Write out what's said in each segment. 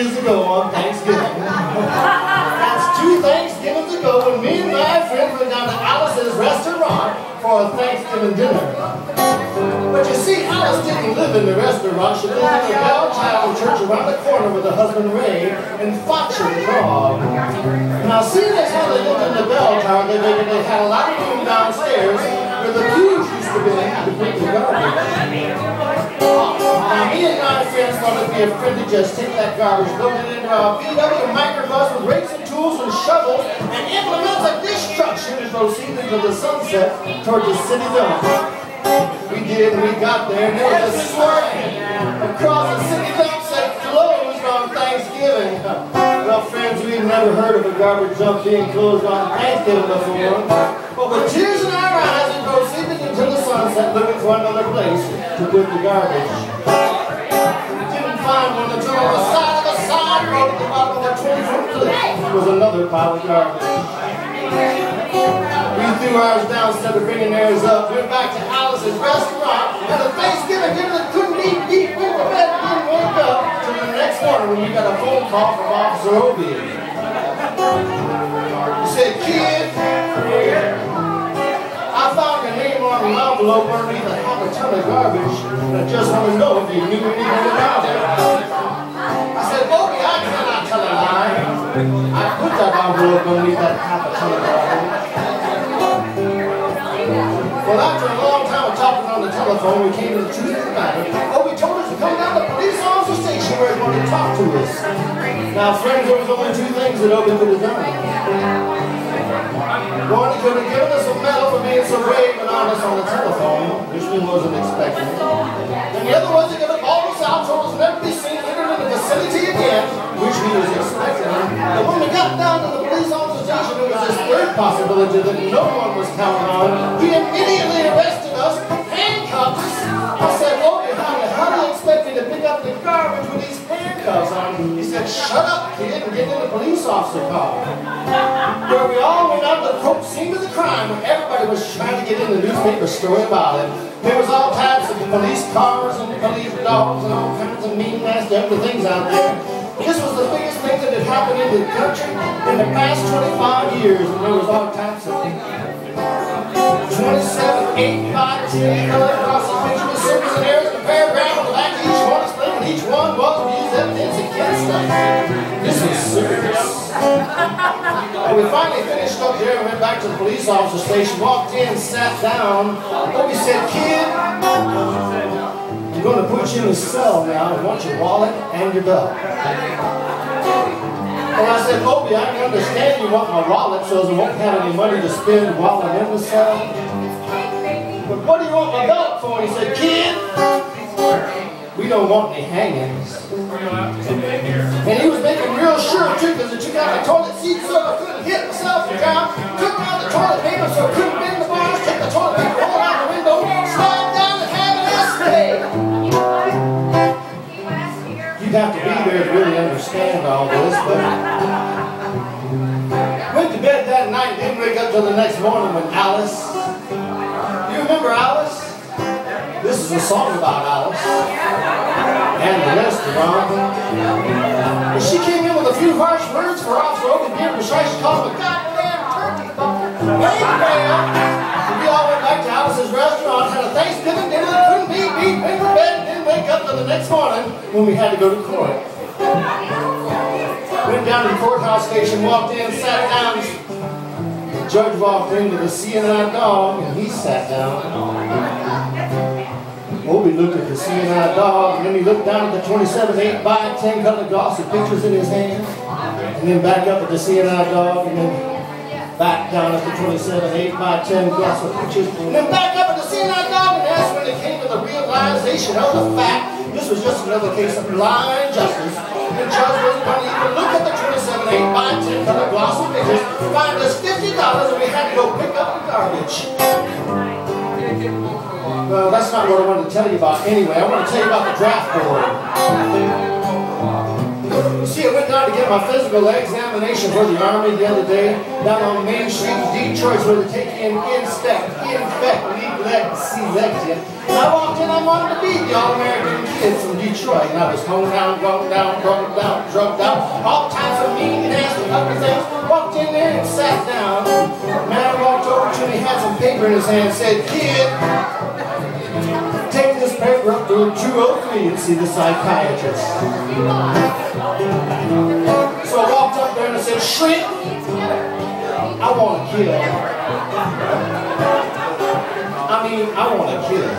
years ago on Thanksgiving. That's 2 Thanksgivings ago when me and my friends went down to Alice's restaurant for a Thanksgiving dinner. But you see, Alice didn't live in the restaurant. She lived in the Bell Child Church around the corner with her husband Ray in Foxford, Prague. Now, seeing as how they lived in the Bell Tower, they had a lot of room downstairs where the pews used to be to put the garbage. Now, me and my friends thought it'd be a friend to just take that garbage, load it into our VW microbus with rakes and tools and shovels, and implements of destruction and proceed into the sunset toward the city dump. We did, and we got there, and there was a swirling across the city dump said closed on Thanksgiving. Well, friends, we've never heard of a garbage dump being closed on Thanksgiving before. But with tears in our eyes, we proceeded into the sunset looking for another place to put the garbage. We didn't find one until on the side of the sidewalk at the bottom of a 20-foot cliff was another pile of garbage. We threw ours down instead of bringing theirs up, went back to Alice's restaurant, had a Thanksgiving dinner that couldn't eat, went to bed and didn't wake up till the next morning when we got a phone call from Officer Obie. He said, "Kid, I found your name on an envelope underneath a half a ton of garbage, and I just want to know if you knew anything about it." I said, "Obie, I cannot tell a lie. I put that envelope underneath that half a ton of garbage." Well, after a long time of talking on the telephone, we came to the truth of the matter. Obie told us to come down to the police officer station where he wanted to talk to us. Now, friends, there was only 2 things that Obie could have done. One, he could have given us a medal for being so brave and honest on the telephone, which we wasn't expecting. And the other was he could have called us out, told us never to be seen entering in the vicinity again, which we was expecting. But when we got down to the police officer station, there was this 3rd possibility that no one was counting on. He immediately arrested us, handcuffed us. I said, "Obie, how do you expect me to pick up the garbage with these handcuffs on?" He said, "Shut up, kid, and get in the police officer car." Where we all went out to the quote scene of the crime where everybody was trying to get in the newspaper story about it. There was all types of police cars and police dogs and all kinds of mean, nasty, ugly things out there. This was the biggest thing that had happened in the country in the past 25 years, and there was all types of things. 27, 8 by 10 colored crosses, pictures of circles and errors in a paragraph on the back of each one, explaining each one was used evidence against us. This was serious. And we finally finished up there and went back to the police officer station, walked in, sat down. Obie said, "Kid, I'm going to put you in a cell now. I want your wallet and your belt." And I said, "Obie, I can understand you want my wallet so I won't have any money to spend while I'm in the cell. But what do you want my belt for?" He said, "Kid, we don't want any hangings." And he was making real sure too, because he took out the toilet seat so I couldn't hit myself the ground, took out the toilet paper so I couldn't bend the bars, took the toilet paper, roll it out the window, slide down and have an escape. You'd have to be there to really understand all this, but went to bed that night and didn't wake up till the next morning when Alice, you remember Alice? This is a song about Alice and the restaurant. But she came in with a few harsh words for Officer Obie being precise. She called him a goddamn turkey. We all went back to Alice's restaurant, had a Thanksgiving dinner that couldn't be beat, went to bed, and didn't wake up till the next morning when we had to go to court. Went down to the courthouse station, walked in, sat down. The judge walked in with a CNI dog, and he sat down. Obie looked at the CNI dog, and then he looked down at the 27 8 by 10 colored glossy pictures in his hand, and then back up at the CNI dog, and then back down at the 27 8 by 10 glossy pictures, and then back up at the CNI dog, and that's when it came to the realization of the fact this was just another case of blind justice. The judge wasn't going to even look at the 27 8 by 10 colored glossy pictures, fined us $50, and we had to go pick up the garbage. Well, that's not what I wanted to tell you about anyway. I want to tell you about the draft board. You see, I went down to get my physical examination for the Army the other day, down on Main Street in Detroit, where they take in, inspect, leave select you. And I walked in, I wanted to be the all-American kid from Detroit. And I was honed down, drunk down, drugged out, all types of mean, nasty, ugly things. Walked in there and sat down. The man walked over to me, had some paper in his hand, and said, "Kid, take this paper up to 203 and see the psychiatrist." So I walked up there and I said, "Shrink, I want to kill." I want to kill.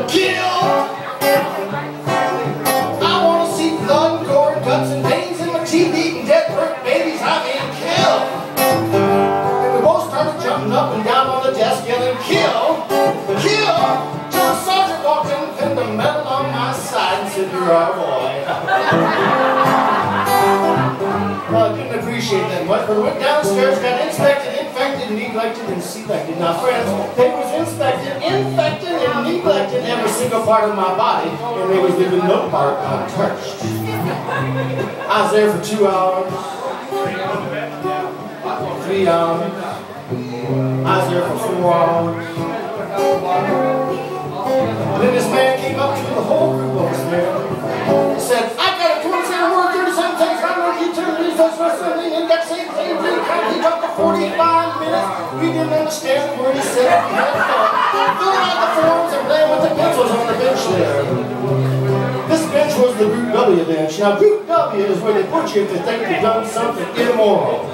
Kill! I want to see blood and gore and guts and veins in my teeth eating dead burnt babies. Kill! And we both started jumping up and down on the desk yelling, "Kill! Kill!" Till the sergeant walked in and pinned a medal on my side and said, "You're our boy." Well, I didn't appreciate that much, but I went downstairs, got inspected, infected, neglected, and selected. Now, friends, they was inspected, infected, and neglected every single part of my body, and there was leaving no part untouched. I was there for 2 hours, 3 hours. I was there for 4 hours. And then this man came up to the whole group of us there and said, "I've got a 27-word, 37 things, I'm going to get to these folks for something, and that same thing, he talked for 45 minutes. We didn't understand the word he said. We had fun, filling out the forms and playing with the pencils on the bench there." This bench was the Group W bench. Now, Group W is where they put you if they think you've done something immoral.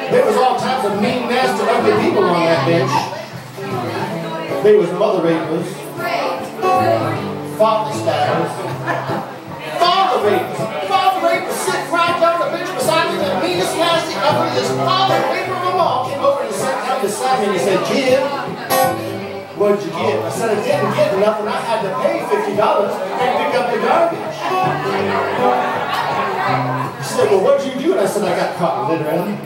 There was all types of mean, nasty, ugly people on that bench. There was mother rapers, father stabbers, father rapers sitting right down the bench beside me. The meanest, nasty, ugliest father raper of them all came over and sat down beside me and he said, "Kid, what did you get?" I said, "I didn't get nothing. I had to pay $50 and pick up the garbage." He said, "Well, what did you do?" And I said, "I got caught littering."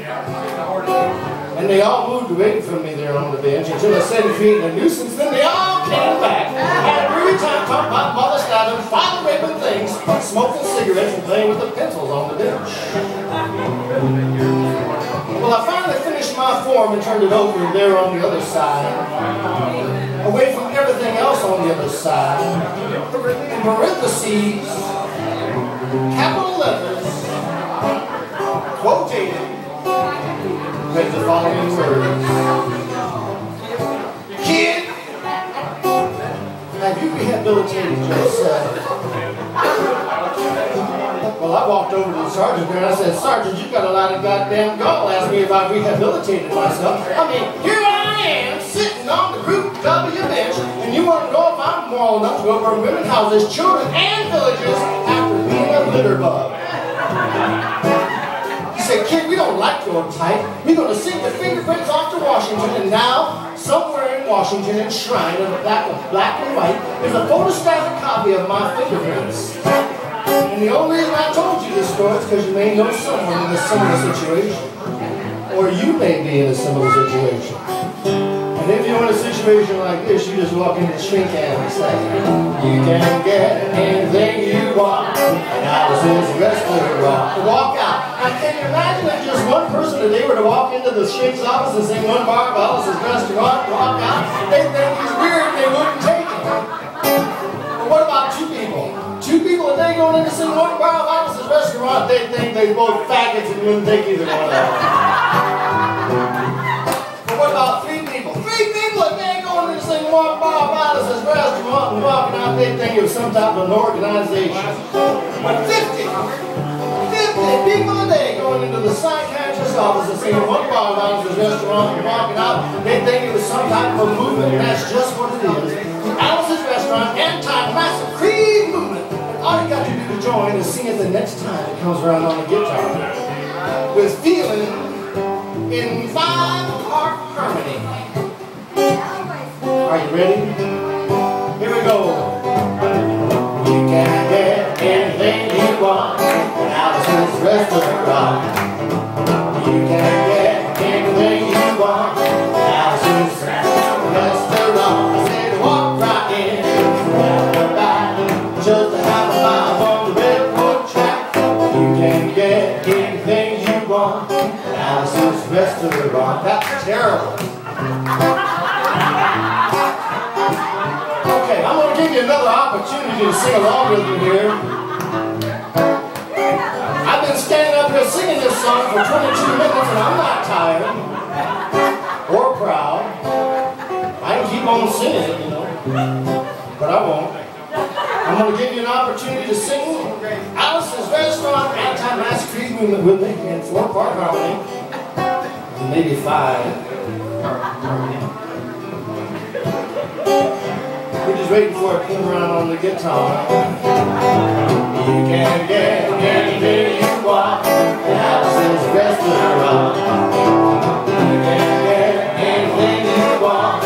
And they all moved away from me there on the bench until I said, "Creating a nuisance." Then they all came back and every time talking about mother stabbing, father raping things, smoking cigarettes, and playing with the pencils on the bench. Well, I finally finished my form and turned it over, and there on the other side, away from everything else on the other side, in parentheses, capital letters, quotated, read the following words: "Kid, have you rehabilitated yourself?" Well, I walked over to the sergeant there and I said, "Sergeant, you've got a lot of goddamn gall. Ask me if I've rehabilitated myself. I mean, here I am sitting on the Group W bench, and you want to know if I'm moral enough to go over women's houses, children, and villages after being a litter bug." He said, "Kid, we don't like your type. We're going to send your fingerprints off to Washington." And now, somewhere in Washington, enshrined in the back of black and white, is a photostatic copy of my fingerprints. And the only reason I told you this story is because you may know someone in a similar situation. Or you may be in a similar situation. And if you're in a situation like this, you just walk into the shrink and say, "You can get anything you want, and Alice's restaurant." To walk out. Now, can you imagine if just one person today were to walk into the shrink's office and say one bar of Alice's restaurant, walk out? They'd think he's weird and they wouldn't take him. But what about two people? Two people a day going in to sing one bar of Alice's restaurant, they'd think they both faggots and wouldn't take either one of them. But what about three people? Three people a day going in to sing one bar of Alice's restaurant and walking out, they'd think it was some type of an organization. But 50 people a day going into the psychiatrist's office and singing one bar of Alice's restaurant and walking out, they'd think it was some type of a movement, and that's just what it is. Alice's Restaurant, anti-massive creed movement. All you got to do to join is sing it the next time it comes around on the guitar. With feeling in 5-part harmony. Are you ready? Here we go. You can get anything you want at Alice's Restaurant. You can get anything you want at Alice's Restaurant. I said walk right in, just to have a vibe on the railroad track. You can get anything you want at Alice's That's terrible. Okay, I'm going to give you another opportunity to sing along with me here. I've been standing up here singing this song for 22 minutes and I'm not tired or proud. I can keep on singing it, you know, but I won't. I'm going to give you an opportunity to sing Alice's very strong anti-mass movement with me in 4-part harmony, maybe 5. We're just waiting for it to come around on the guitar. You can get anything you want, Alice's restaurant. You can get anything you want,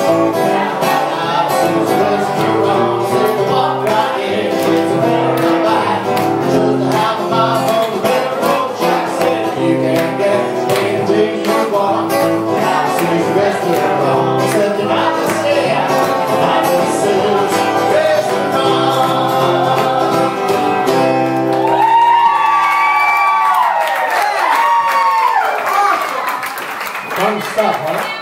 Alice's restaurant. So walk right in, it's a very bite. Just to have my own railroad track. Said you can get anything you want, Alice's restaurant. Said you might just stay out, Alice's restaurant. Fun stuff, huh?